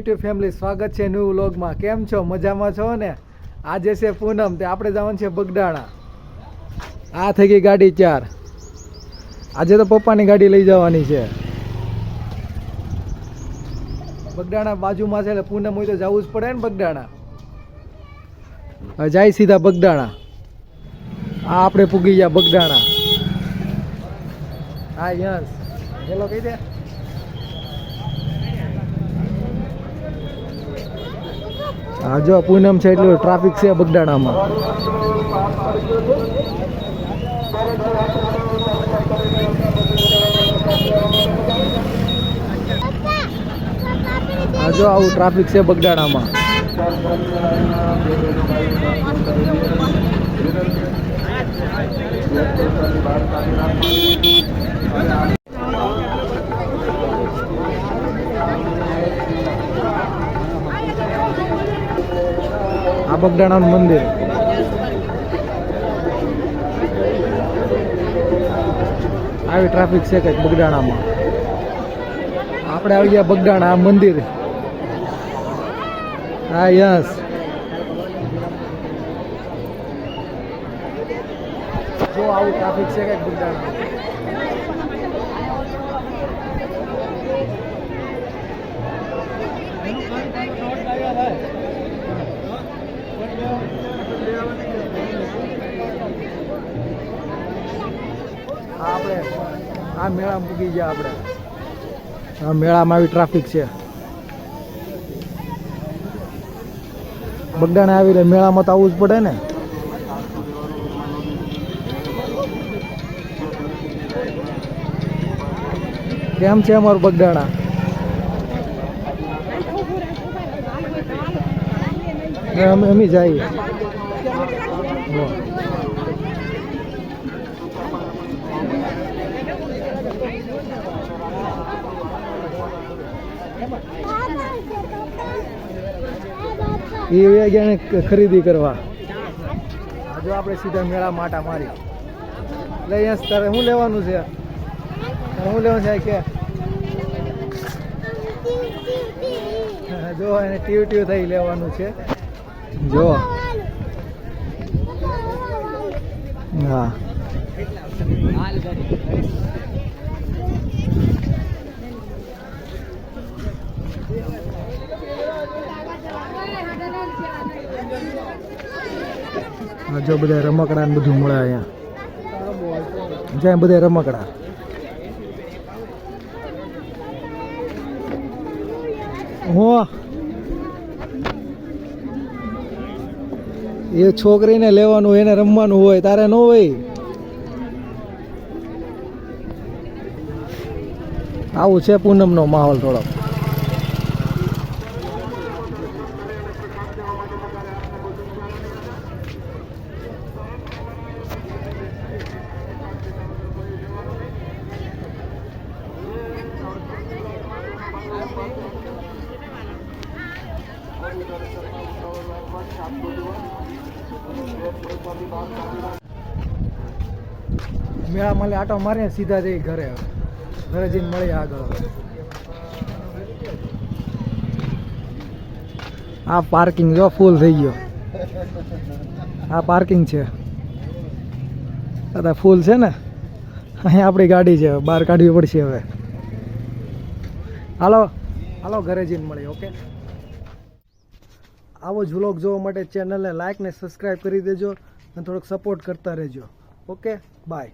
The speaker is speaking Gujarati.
યુટ્યુબ ફેમિલી, સ્વાગત છે ન્યૂ વ્લોગમાં. કેમ છો? મજામાં છો ને? આજે છે પૂનમ, તે આપણે જવાનું છે બગડાણા. આ થઈ ગઈ ગાડી 4. આજે તો પપ્પાની ગાડી લઈ જવાની છે. બગડાણા બાજુમાં છે એટલે પૂનમ હોય તો જવું જ પડે ને બગડાણા. હવે જાય સીધા બગડાણા. આ આપણે પૂગી ગયા બગડાણા. હા યસ, હેલો કહી દે. હા જો પૂનમ છે એટલું ટ્રાફિક છે બગડાણામાં. હા જો આવું ટ્રાફિક છે બગડાણામાં. આ બગડાણાનું મંદિર. આવી ટ્રાફિક છે કંઈક બગડાણામાં. આપણે આવી ગયા બગડાણા, આ મંદિર. હા યસ, જો આવું ટ્રાફિક છે કંઈક બગડાણા. આપણે આ મેળામાં પૂગી ગયા. આપણે આ મેળામાં આવી ટ્રાફિક છે. બગડાણા આવી રહે, મેળામાં તો આવવું જ પડે ને. કેમ છે અમારું બગડાણા? અમે જઈએ. એ ગયા ખરીદી કરવા. જો આપણે સીધા મેળા માટા મારી. એટલે અહીંયા તારે શું લેવાનું છે? તારે શું લેવાનું છે કે જો એને ટીવ થઈ લેવાનું છે. જો હા, જો બધા રમકડા ને બધું મળે અહીંયા. જ્યાં બધા રમકડા. હો એ છોકરીને લેવાનું, એને રમવાનું હોય, તારે ન હોય. આવું છે પૂનમનો માહોલ થોડો. મેળા મળે આટો મારીને સીધા જઈ ઘરે. ઘરે જઈને મળીએ આગળ. આ પાર્કિંગ જો ફૂલ થઈ ગયો. આ પાર્કિંગ છે. દાદા ફૂલ છે ને. અહીંયા આપણી ગાડી છે, બહાર કાઢવી પડશે હવે. હાલો હાલો ઘરે જઈને મળીએ. ઓકે, આવો જ વ્લોગ જોવા માટે ચેનલને લાઈક ને સબસ્ક્રાઈબ કરી દેજો અને થોડોક સપોર્ટ કરતા રહેજો. Okay, by.